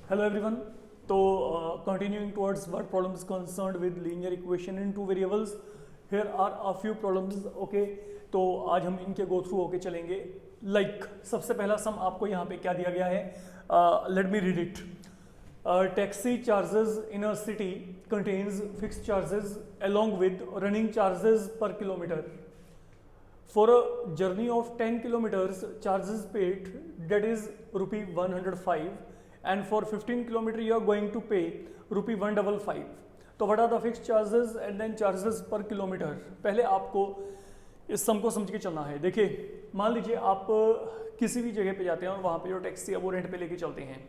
Hello everyone. So continuing towards what problem is concerned with linear equation in two variables. Here are a few problems. Okay. तो आज हम इनके go through होके चलेंगे. Like सबसे पहला सम आपको यहाँ पे क्या दिया गया है? Let me read it. Taxi charges in a city contains fixed charges along with running charges per kilometer. For a journey of 10 kilometers, charges paid that is rupee 105. And for 15 kilometer you are going to pay rupee 155. तो what are the fixed charges and then charges per kilometer. पहले आपको इस सम को समझ के चलना है. देखिए मान लीजिए आप किसी भी जगह पे जाते हैं और वहाँ पे जो टैक्सी है वो रेंट पे लेके चलते हैं.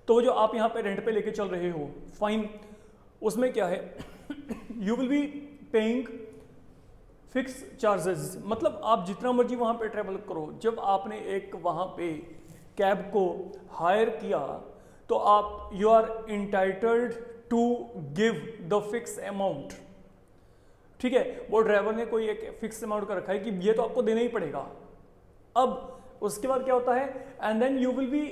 तो जो आप यहाँ पे रेंट पे लेके चल रहे हो, फाइन, उसमें क्या है, you will be paying fix charges. मतलब आप जितना मर्जी वहाँ पे ट्रेवल करो, जब आपने एक वहाँ पे कैब को हायर किया तो आप you are entitled to give the fix amount. ठीक है, वो ड्राइवर ने कोई एक फिक्स अमाउंट का रखा है कि ये तो आपको देना ही पड़ेगा. अब उसके बाद क्या होता है, and then you will be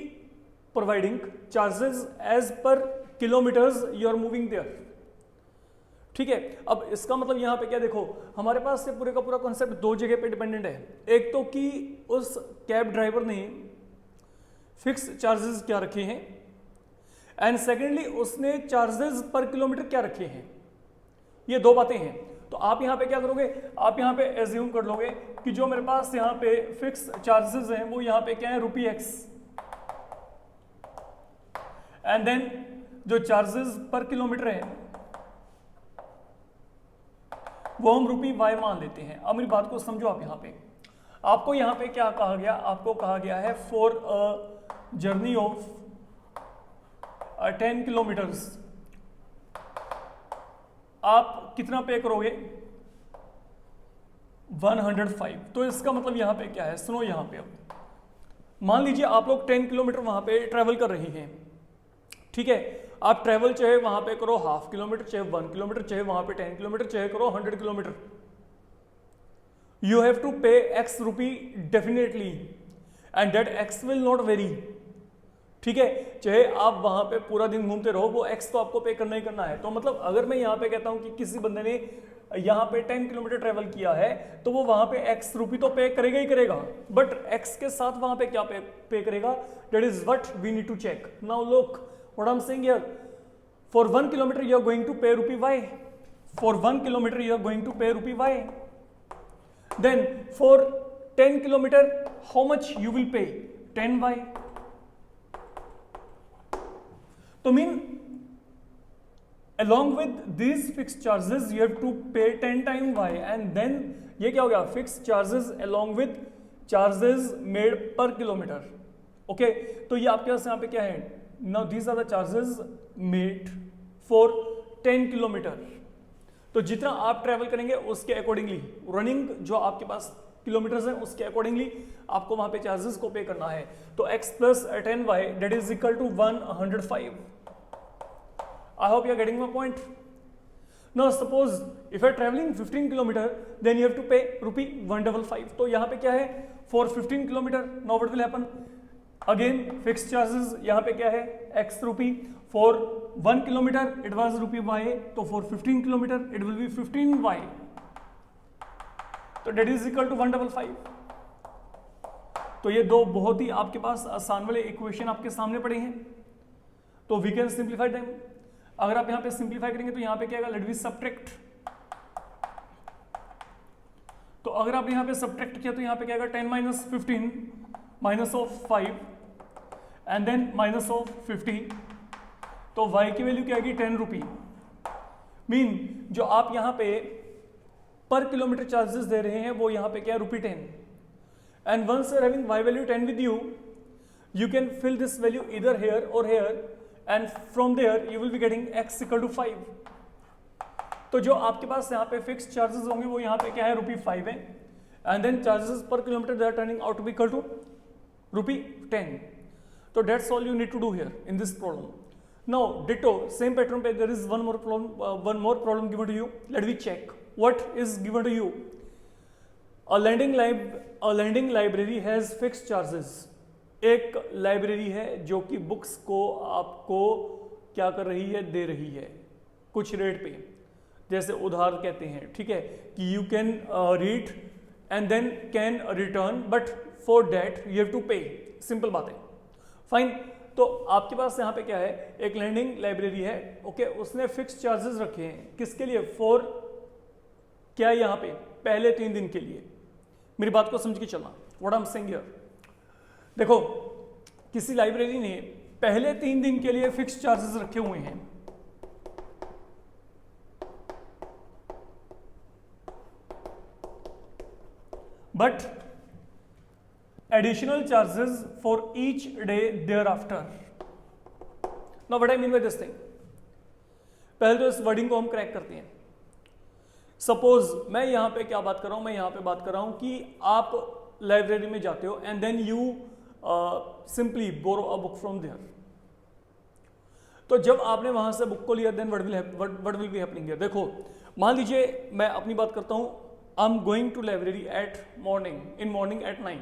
providing charges as per kilometres you are moving there. ठीक है, अब इसका मतलब यहाँ पे क्या, देखो हमारे पास से पूरे का पूरा कॉन्सेप्ट दो जगह पे डिपेंडेंट है. एक तो कि उस कैब ड्राइवर ने फिक्स चार्जेस क्या रखे हैं, एंड सेकेंडली उसने चार्जेस पर किलोमीटर क्या रखे हैं. ये दो बातें हैं. तो आप यहाँ पे क्या करोगे, आप यहाँ पे एज्यूम कर लोगे कि जो मेरे पास यहाँ पे फिक्स चार्जेस हैं वो यहाँ पे क्या है, रुपी एक्स, एंड देन जो चार्जेस पर किलोमीटर है वो हम रुपी वाई मान लेते हैं. अब मेरी बात को समझो. आप यहाँ पे आपको यहाँ पे क्या कहा गया, आपको कहा गया है for a journey of 10 kilometres आप कितना पे करोगे, 105. तो इसका मतलब यहाँ पे क्या है, सुनो यहाँ पे. अब मान लीजिए आप लोग 10 किलोमीटर वहां पे ट्रेवल कर रहे हैं. ठीक है, आप ट्रेवल चाहे वहां पे करो हाफ किलोमीटर, चाहे 1 किलोमीटर, चाहे वहां पे 10 किलोमीटर, चाहे करो 100 kilometre, you have to pay x rupee definitely and that x will not vary. ठीक है, चाहे आप वहां पे पूरा दिन घूमते रहो, वो x तो आपको पे करना ही करना है. तो मतलब अगर मैं यहाँ पे कहता हूं कि किसी बंदे ने यहाँ पे 10 किलोमीटर ट्रेवल किया है तो वो वहां पे x रुपी तो पे करेगा ही करेगा, बट x के साथ वहां पे क्या पे करेगा, that is what we need to check. Now look what I'm saying here. For 1 kilometer you are going to pay rupee y. For 1 kilometer you are going to pay rupee y. Then for 10 kilometer how much you will pay, 10y. तो mean along with these fixed charges you have to pay 10 times y, and then ये क्या हो गया, fixed charges along with charges made per kilometer. Okay, तो ये आपके पास यहाँ पे क्या है, now these are the charges made for 10 kilometer. तो जितना आप ट्रेवल करेंगे उसके अकॉर्डिंगली, रनिंग जो आपके पास किलोमीटर्स हैं उसके अकॉर्डिंगली आपको वहां पे चार्जेस को पे करना है. तो x plus 10y that is equal to 105. I hope you are getting my point. Now suppose if you are traveling 15 kilometer then you have to pay rupee 155. तो यहाँ पे क्या है, for 15 kilometer now what will happen, again fixed charges यहाँ पे क्या है, x rupee. For 1 kilometer it was rupee y, तो for 15 kilometer it will be 15y. तो that is equal to 155. तो ये दो बहुत ही आपके पास आसान वाले इक्वेशन आपके सामने पड़े हैं. तो we can simplify them. अगर आप यहाँ पे सिंप्लीफाई करेंगे तो यहाँ पे क्या आएगा, लेट वी सब्ट्रैक्ट. तो अगर आप यहाँ पे सब्ट्रैक्ट किया तो यहाँ पे क्या आएगा, 10 minus 15 minus of 5 and then minus of 50. तो y की वैल्यू क्या आएगी, 10 रुपी. मीन जो आप यहाँ पे पर किलोमीटर चार्जेस दे रहे हैं वो यहाँ पे क्या है, rupee 10. And once you are having y value 10 with you can fill this value इधर हेयर और here, and from there you will be getting x equal to 5. तो जो आपके पास यहाँ पे फिक्स चार्जेस होंगे वो यहाँ पे क्या है, रुपी 5 है, and then charges per kilometre they are turning out to be equal to rupee 10. तो that's all you need to do here in this problem. Now ditto same pattern पे there is one more problem given to you. Let me check what is given to you. A lending library has fixed charges. एक library है जो कि books को आपको क्या कर रही है, दे रही है कुछ रेट पे, जैसे उधार कहते हैं, ठीक है, कि you can read and then can return but for that you have to pay, simple बात है, फाइन। तो आपके पास यहाँ पे क्या है, एक लैंडिंग लाइब्रेरी है, ओके, उसने फिक्स चार्जेस रखे हैं किसके लिए, फॉर क्या, यहाँ पे पहले 3 दिन के लिए। मेरी बात को समझ के चलना, what I am saying here. देखो किसी लाइब्रेरी ने पहले 3 दिन के लिए फिक्स चार्जेस रखे हुए हैं, but additional charges for each day thereafter. Now what I mean by this thing, पहले तो इस वर्डिंग को हम क्रैक करते हैं। सपोज मैं यहां पे क्या बात कर रहा हूं, मैं यहां पे बात कर रहा हूं कि आप लाइब्रेरी में जाते हो and then you simply borrow a book from there. तो जब आपने वहां से बुक को लिया then what will be happening here. देखो मान लीजिए मैं अपनी बात करता हूं, I am going to library at morning at 9,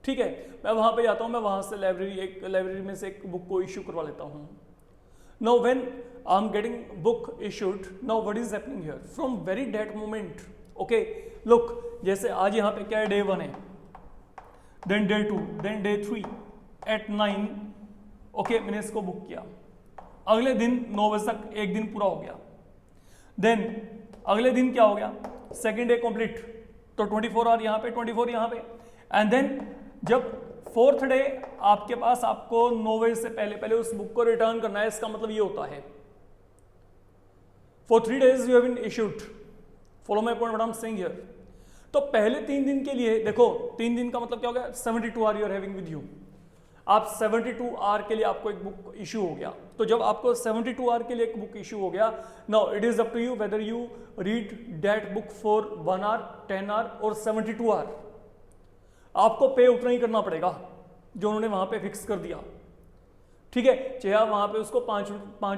ठीक है, मैं वहां पे जाता हूं, मैं वहां से लाइब्रेरी में से एक बुक को इश्यू करवा लेता हूं। Now when I am getting book issued, now what is happening here from very that moment, okay, look, जैसे आज यहाँ पे क्या है, डे 1 है, then day 2, then day 3 at 9, okay, मैंने इसको बुक किया, अगले दिन 9 बजे तक एक दिन पूरा हो गया, देन अगले दिन क्या हो गया, सेकेंड डे कंप्लीट, तो 24 आवर यहाँ पे, 24 यहाँ पे, एंड देन जब 4th डे आपके पास आपको 9 बजे से पहले उस बुक को रिटर्न करना है, इसका मतलब ये होता है for 3 days you have been issued, follow my point what I am saying here. तो पहले 3 दिन के लिए देखो, 3 दिन का मतलब क्या हो गया, 72 hour you are having with you, आप 72 आवर के लिए आपको एक बुक इश्यू हो गया। तो जब आपको 72 आवर के लिए एक बुक इश्यू हो गया, now it is up to you whether you read that book for 1 hour, 10 hour और 72 आवर, आपको पे उतना ही करना पड़ेगा जो उन्होंने वहां पे फिक्स कर दिया, ठीक है, चाहे आप वहां पे उसको 5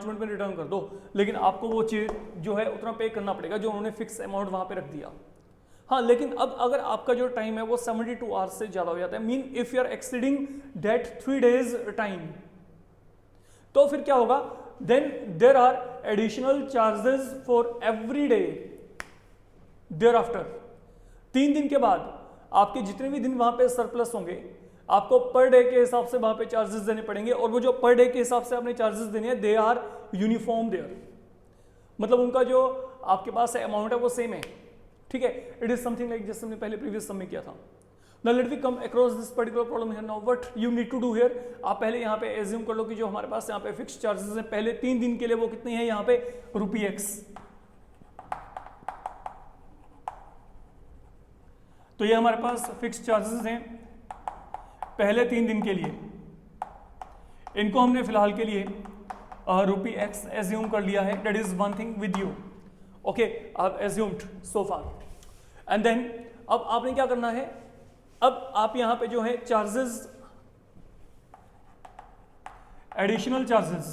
मिनट में रिटर्न कर दो, लेकिन आपको वो चीज जो है उतना पे करना पड़ेगा जो उन्होंने फिक्स अमाउंट वहां पे रख दिया। हाँ, लेकिन अब अगर आपका जो टाइम है वो 72 आवर्स से ज्यादा हो जाता है, mean if you are exceeding that 3 days time, तो फिर क्या होगा, then there are additional charges for every day thereafter. 3 दिन के बाद आपके जितने भी दिन वहां पे सरप्लस होंगे, आपको पर डे के हिसाब से वहां पे चार्जेस देने पड़ेंगे, और वो जो पर डे के हिसाब से आपने चार्जेस देने हैं, दे आर यूनिफॉर्म देयर, मतलब उनका जो आपके पास अमाउंट है वो सेम है, ठीक है। इट इज समथिंग लाइक जैसे हमने पहले प्रीवियस सम में किया था। Now let we come across this particular problem here. Now what you need to do here, आप पहले यहाँ पे एज्यूम कर लो कि जो हमारे पास यहाँ पे फिक्स चार्जेस हैं पहले 3 दिन के लिए वो कितने हैं, यहाँ पे ₹X। तो ये हमारे पास फिक्स चार्जेस हैं पहले 3 दिन के लिए, इनको हमने फिलहाल के लिए ₹X एज्यूम कर लिया है, that is one thing with you, okay, आप assumed so far. And then अब आपने क्या करना है, अब आप यहां पे जो है charges, additional charges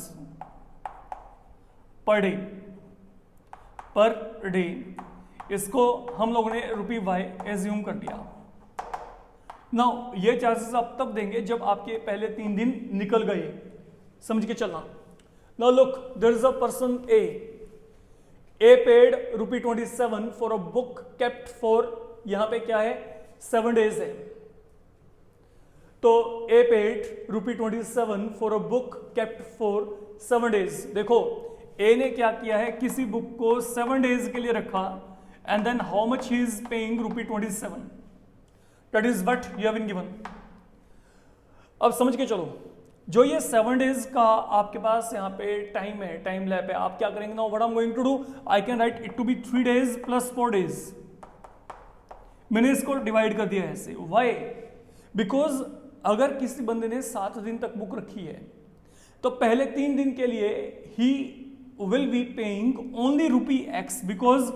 per day, इसको हम लोगों ने ₹Y एज्यूम कर लिया। नाउ ये चार्जेस आप तब देंगे जब आपके पहले 3 दिन निकल गए, समझ के चलना। Now look, there is a person A paid ₹27 for a book kept for, यहां पे क्या है, 7 days है, तो A paid ₹27 for a book kept for 7 days। देखो ए ने क्या किया है, किसी बुक को 7 days के लिए रखा, and then how much he is paying ₹27, that is what you have been given। अब समझ के चलो, जो ये 7 days का आपके पास यहाँ पे टाइम है, टाइम लैप है, आप क्या करेंगे ना, what I am going to do, I can write it to be 3 days + 4 days। मैंने इसको डिवाइड कर दिया है ऐसे, व्हाई, बिकॉज अगर किसी बंदे ने 7 दिन तक बुक रखी है तो पहले 3 दिन के लिए ही will be paying only ₹X because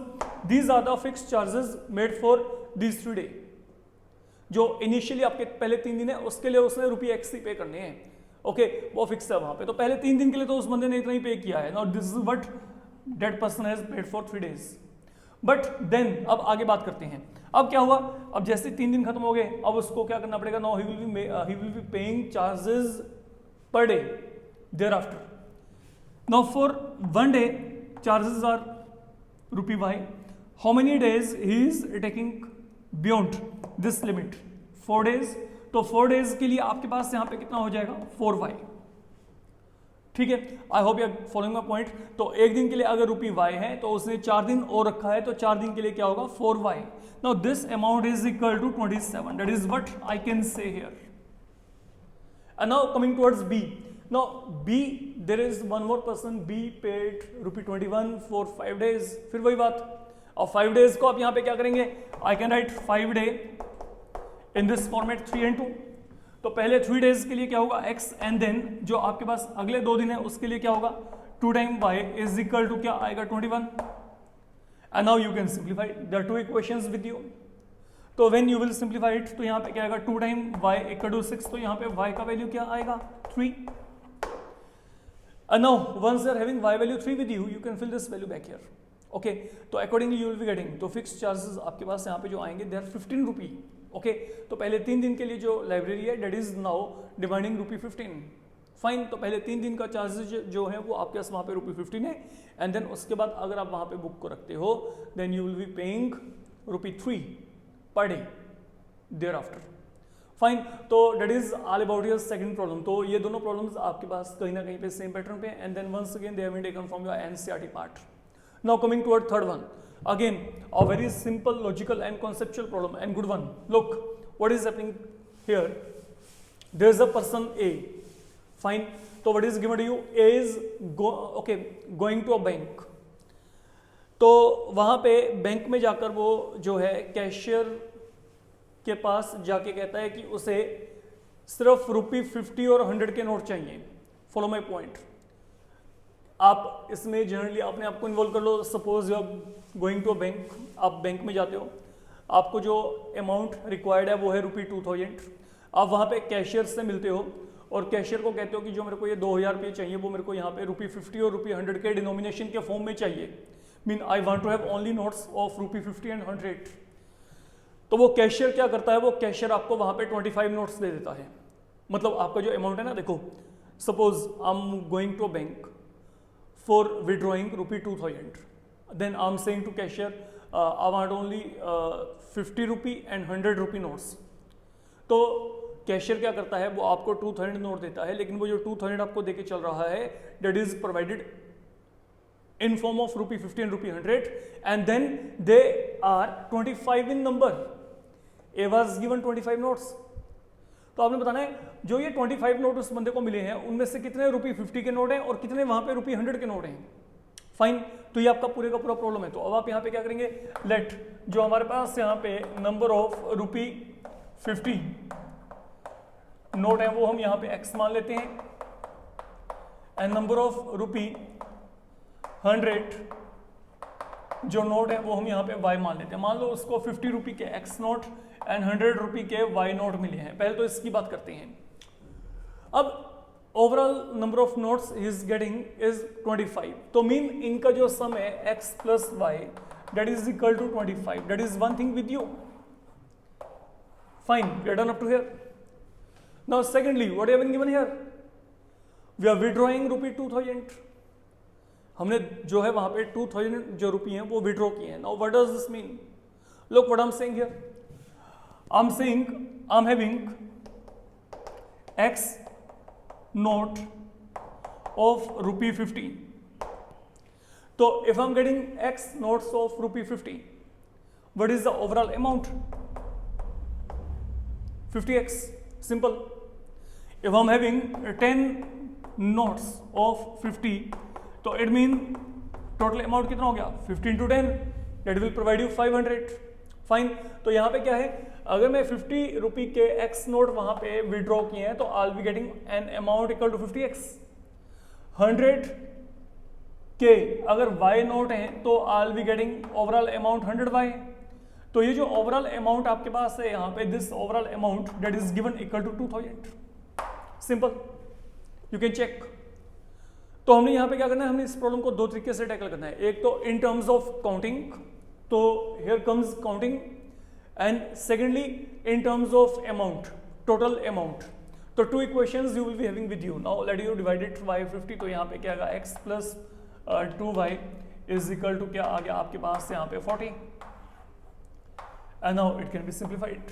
these are the fixed charges made for these 3 days। जो इनिशियली आपके पहले 3 दिन है उसके लिए उसने ₹X ही पे करने हैं, ओके, वो फिक्स है वहां पे। तो पहले 3 दिन के लिए तो उस बंदे ने इतना ही पे किया है। Now this is what that person has paid for 3 days। But then अब आगे बात करते हैं। अब क्या हुआ, अब जैसे 3 दिन खत्म हो गए, अब उसको क्या करना पड़ेगा, now he will be paying charges per day thereafter. Now for 1 day charges are ₹y, how many days he is taking beyond this limit, 4 days, तो 4 डेज के लिए आपके पास यहाँ पे कितना हो जाएगा, 4y। ठीक है, I hope you are following my point. तो एक दिन के लिए अगर ₹y है तो उसने 4 दिन और रखा है, तो 4 दिन के लिए क्या होगा, 4y। Now this amount is equal to 27, that is what I can say here. And now coming towards b, now b there is one more person, b paid ₹21 for 5 days. फिर वही बात, और 5 डेज को आप यहाँ पे क्या करेंगे, आई can right 5 day in this format 3 and 2। तो पहले 3 डेज के लिए क्या होगा x, एंड देन जो आपके पास अगले 2 दिन है उसके लिए क्या होगा, 2 time y is equal to क्या आएगा, 21। And now you can simplify the 2 equations with you. तो when you will simplify it, तो यहाँ पे क्या आएगा, 2 टाइम y इक्वल टू 6, तो यहाँ पे y का वैल्यू क्या आएगा, 3। And now once you are having y value 3 with you, you can fill this value back here. Okay, तो accordingly you will be getting, तो फिक्स चार्जेस आपके पास यहाँ पे जो आएंगे दे आर ₹15। ओके, तो पहले 3 दिन के लिए जो लाइब्रेरी है, that is now demanding ₹15। Fine, तो पहले 3 दिन का चार्जेस जो है वो आपके पास वहाँ पे ₹15 है, एंड देन उसके बाद अगर आप वहाँ पे बुक को रखते हो, then you will be paying ₹3 per day thereafter. Fine, तो that is all about your second problem. तो ये दोनों प्रॉब्लम्स आपके पास कहीं ना कहीं पे सेम पैटर्न पे, and then once again they have been taken from your NCERT part. Now coming toward third one, again a very simple logical and conceptual problem and good one. Look what is happening here. There is a person A, fine, so what is given to you, A is going to a bank। तो वहाँ पे bank में जाकर वो जो है cashier के पास जाके कहता है कि उसे सिर्फ ₹50 और 100 के नोट चाहिए। Follow my point. आप इसमें जनरली अपने आप को इन्वॉल्व कर लो। Suppose you are going to a bank, आप बैंक में जाते हो, आपको जो अमाउंट रिक्वायर्ड है वो है ₹2000। आप वहाँ पे कैशियर से मिलते हो और कैशियर को कहते हो कि जो मेरे को ये 2000 रुपये चाहिए वो मेरे को यहाँ पे ₹50 और ₹100 के डिनोमिनेशन के फॉर्म में चाहिए। Mean I want to have only notes of ₹50 and 100। तो वो कैशियर क्या करता है, वो कैशियर आपको वहाँ पे 25 नोट्स दे देता है। मतलब आपका जो अमाउंट है ना, देखो suppose I am going to a bank for withdrawing ₹2000, then I'm saying to cashier I want only ₹50 and ₹100 notes। तो कैशियर क्या करता है, वो आपको 2000 नोट देता है, लेकिन वो जो 2000 आपको देके चल रहा है that is provided in form of ₹50 and ₹100, and then they are 25 in number। A was given 25 notes। तो आपने बताना है जो ये 25 नोट उस बंदे को मिले हैं उनमें से कितने ₹50 के नोट हैं और कितने वहां पे ₹100 के नोट हैं। फाइन, तो ये आपका पूरे का पूरा प्रॉब्लम है। तो अब आप यहाँ पे क्या करेंगे, लेट जो हमारे पास यहाँ पे नंबर ऑफ ₹50 नोट है वो हम यहाँ पे x मान लेते हैं, एंड नंबर ऑफ ₹100 जो नोट है वो हम यहाँ पे y मान लेते हैं। मान लो उसको ₹50 के x नोट एंड ₹100 के y नोट मिले हैं। पहले तो इसकी बात करते हैं। अब overall number of notes is getting is 25। तो मीन इनका जो सम है x plus y that is equal to 25। That is one thing with you. Fine, we are done up to here. Now secondly what have been given here, we are withdrawing ₹2000। हमने जो है वहां पे 2000 जो रुपये हैं वो विड्रॉ किए हैं। Now what does this mean, look what I am saying here. I'm saying I'm having X note of ₹50। So if I'm getting X notes of ₹50, what is the overall amount? 50X, simple. If I'm having 10 notes of 50, तो it means total amount कितना हो गया, 50 into 10, that will provide you 500। Fine, तो यहाँ पे क्या है, अगर मैं ₹50 के x नोट वहां पे विड्रॉ किए हैं तो I will be getting an amount equal to 50x। 100 के अगर y नोट है तो I will be getting overall amount 100y। तो ये जो ओवरऑल अमाउंट आपके पास है यहाँ पे, this overall amount that is given equal to 2000। Simple, you can check. तो हमने यहाँ पे क्या करना है, हमने इस प्रॉब्लम को 2 तरीके से टैकल करना है। एक तो इन टर्म्स ऑफ काउंटिंग तो here comes counting, and secondly in terms of amount, total amount, तो two equations you will be having with you. Now let you divide it by 50, तो यहाँ पे क्या आएगा x plus 2y is equal to क्या आ गया आपके पास यहाँ पे 40, and now it can be simplified.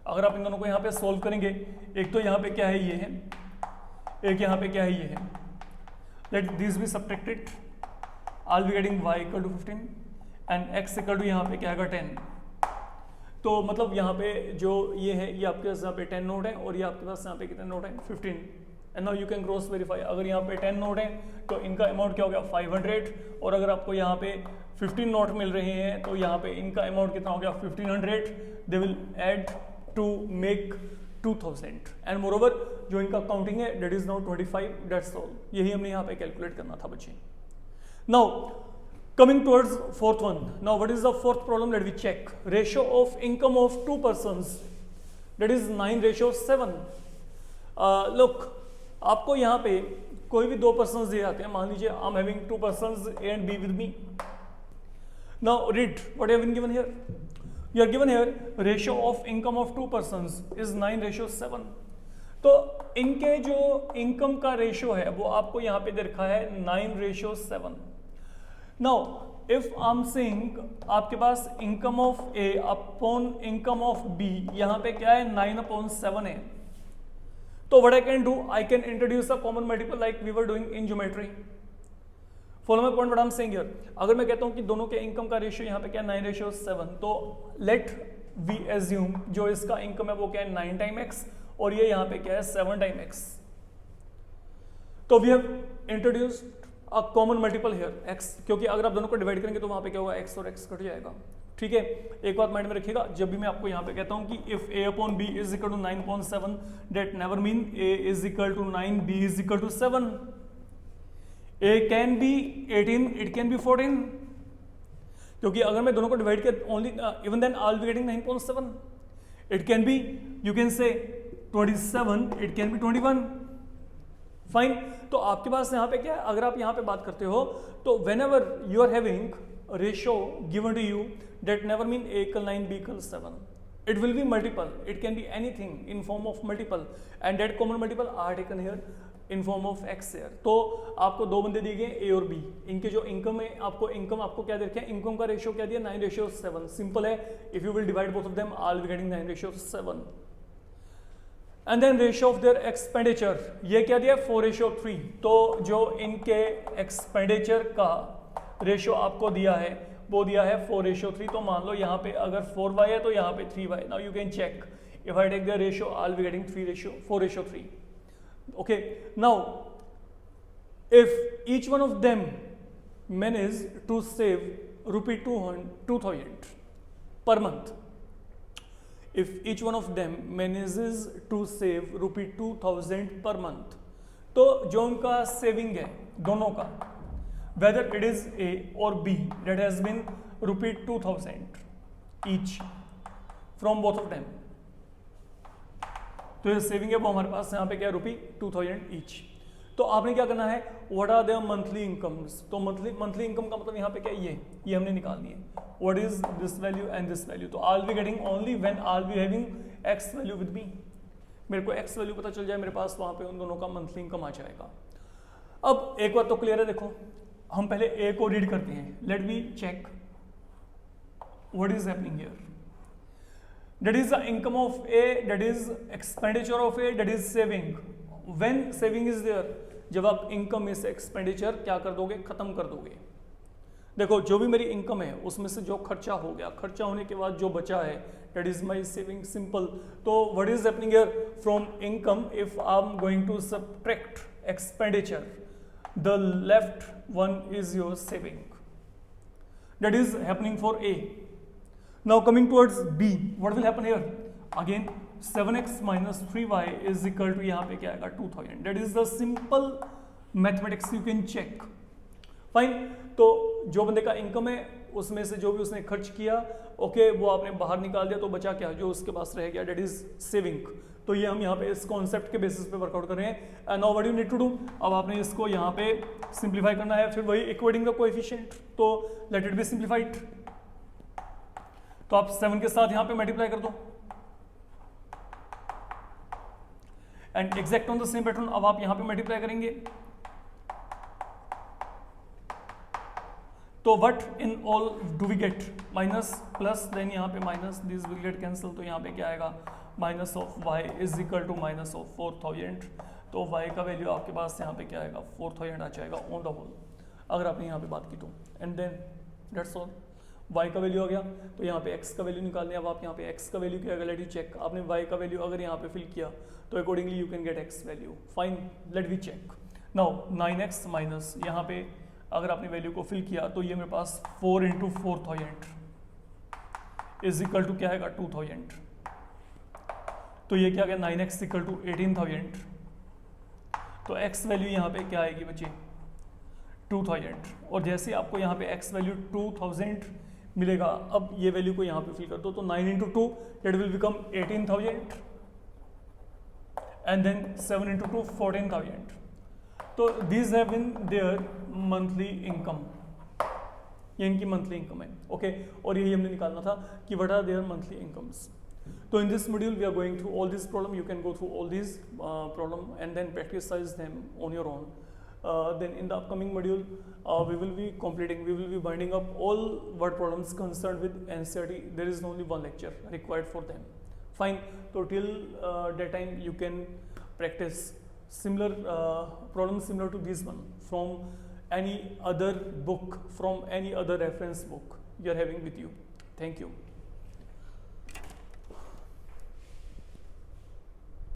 अगर आप इन दोनों को यहाँ पे सोल्व करेंगे, एक तो यहाँ पे क्या है ये है, एक यहाँ पे क्या है ये है, let these be subtracted, I'll be getting y equal to 15 and x equal to यहाँ पे क्या आएगा 10. तो मतलब यहाँ पे जो ये है ये आपके पास यहाँ पे 10 नोट है और ये आपके पास यहाँ पे कितने नोट हैं 15. And now you can cross verify. अगर यहाँ पे 10 नोट हैं तो इनका अमाउंट क्या हो गया 500, और अगर आपको यहाँ पे 15 नोट मिल रहे हैं तो यहाँ पे इनका अमाउंट कितना हो गया 1500. They will add to make 2000 and moreover जो इनका काउंटिंग है that is now 25. That's all. यही हमने यहाँ पे कैलकुलेट करना था बच्चे. Now coming towards fourth one. Now what is the fourth problem? Let me check. Ratio of income of two persons, that is 9:7. Look, आपको यहाँ पे कोई भी दो पर्सन्स दिए जाते हैं. मान लीजिए I am having to persons A and B with me. Now read what you have been given here. You are given here ratio of income of two persons is 9:7. तो इनके जो इनकम का ratio है वो आपको यहाँ पे दे रखा है 9:7. Now, if I'm saying आपके पास income of A upon income of B, यहाँ पे क्या है 9/7 है. तो what I can do, I can introduce a common multiple like we were doing in geometry. Follow my point what I'm saying here. अगर मैं कहता हूँ कि दोनों के इनकम का रेशियो यहाँ पे क्या है 9:7, तो let we assume जो इसका इनकम है वो क्या है 9 टाइम x और ये यहाँ पे क्या है 7 टाइम x. तो we have introduced a common multiple here x, क्योंकि अगर आप दोनों को डिवाइड करेंगे तो वहां पे क्या होगा x और x कट जाएगा. ठीक है, एक बात माइंड में रखिएगा, जब भी मैं आपको यहाँ पे कहता हूँ कि if a upon b is equal to 9/7, that never mean a is equal to 9, b is equal to 7. a can be 18, it can be 14, क्योंकि अगर मैं दोनों को डिवाइड कर only even then I'll be getting 9/7. it can be, you can say 27, it can be 21. Fine. तो आपके पास यहाँ पे क्या है, अगर आप यहाँ पे बात करते हो तो whenever you are having ratio given to you that never mean a equal 9, b equal 7. It will be multiple, it can be anything in form of multiple and that common multiple are taken here in form of x here. तो आपको दो बंदे दिए गए a और b, इनके जो income है आपको क्या दे रखे हैं, इनकम का रेशियो क्या दिया 9:7. सिंपल है, if you will divide both of them I will be getting 9:7. And then ratio of their expenditure, ये क्या दिया 4:3. तो जो इनके एक्सपेंडिचर का रेशियो आपको दिया है वो दिया है 4:3. तो मान लो यहाँ पे अगर 4y है तो यहाँ पे 3y. Now you can check if I take the ratio I will be getting 4:3. Okay, now if each one of them manage to save ₹2000 per month, if each one of them manages to save ₹2000 per month, तो जो उनका saving है दोनों का, whether it is A or B, that has been ₹2000 each from both of them. तो ये saving है वो हमारे पास यहाँ पे क्या है ₹2000 each. तो आपने क्या करना है, what are their monthly incomes. तो मंथली इनकम का मतलब यहाँ पे क्या है, ये हमने निकालनी है. What is this value and this value? तो I'll be getting only when I'll be having x value with me. मेरे को x value पता चल जाए मेरे पास, वहां पे उन दोनों का मंथली इनकम आ जाएगा. अब एक बात तो क्लियर है, देखो हम पहले a को रीड करते हैं. Let me check what is happening here. That is the income of A, that is expenditure of A, that is saving. When saving is there, जब आप इनकम में से एक्सपेंडिचर क्या कर दोगे, खत्म कर दोगे. देखो जो भी मेरी इनकम है उसमें से जो खर्चा हो गया, खर्चा होने के बाद जो बचा है that is my saving. Simple. तो what is happening here, from income if I am going to subtract expenditure, the left one is your saving. That is happening for A. Now coming towards B, what will happen here, again 7x minus 3y is equal to यहाँ पे क्या आएगा 2000. That is the simple mathematics, you can check. Fine. तो जो बंदे का income है उसमें से जो भी उसने खर्च किया, ओके, वो आपने बाहर निकाल दिया, तो बचा क्या, जो उसके पास रह गया, दैट इज सेविंग. तो ये हम यहाँ पे इस कॉन्सेप्ट के बेसिस पे वर्कआउट कर रहे हैं. And now what you need to do, अब आपने इसको यहाँ पे सिंप्लीफाई करना है, फिर वही इक्वेटिंग द कोएफिशिएंट. तो लेट इट बी सिंप्लीफाइड. तो आप 7 के साथ यहां पे मल्टीप्लाई कर दो and exact on the same pattern अब आप यहां पे मल्टीप्लाई करेंगे। तो what in all do we get, minus plus then यहाँ पे minus, this will get cancel, तो यहाँ पे क्या आएगा minus of y is equal to minus of 4000। तो y का वैल्यू आपके पास यहाँ पे क्या आएगा 4000 आ जाएगा ऑन द होल, अगर आपने यहाँ पे बात की तो। And then that's all, y का वैल्यू आ गया। तो यहाँ पे x का वैल्यू निकालने, अब आप यहाँ पे x का वैल्यू क्या आएगा, लेट यू चेक। आपने y का वैल्यू अगर यहाँ पे फिल किया तो accordingly you can get x value, fine, let we check. Now 9x minus यहाँ पे अगर आपने वैल्यू को फिल किया तो ये मेरे पास 4 इंटू 4000 इज इक्वल टू क्या आएगा 2000। तो ये क्या गया 9x इक्वल टू 18000। तो x वैल्यू यहाँ पे क्या आएगी बच्चे 2000। और जैसे आपको यहाँ पे x वैल्यू 2000 मिलेगा, अब ये वैल्यू को यहाँ पे फिल कर दो, तो 9 into 2 it will become 18000 and then 7 into 2 14000। तो these have been their monthly income, ये इनकी मंथली इनकम है, ओके। और यही हमने निकालना था कि what are their monthly incomes. तो in this module we are going through all this problem, you can go through all this problem and then practise them on your own. Then in the upcoming module we will be winding up all word problems concerned with NCERT. There is only one lecture required for them. Fine. So till that time you can practice similar problems similar to this one from any other book, from any other reference book you are having with you. Thank you.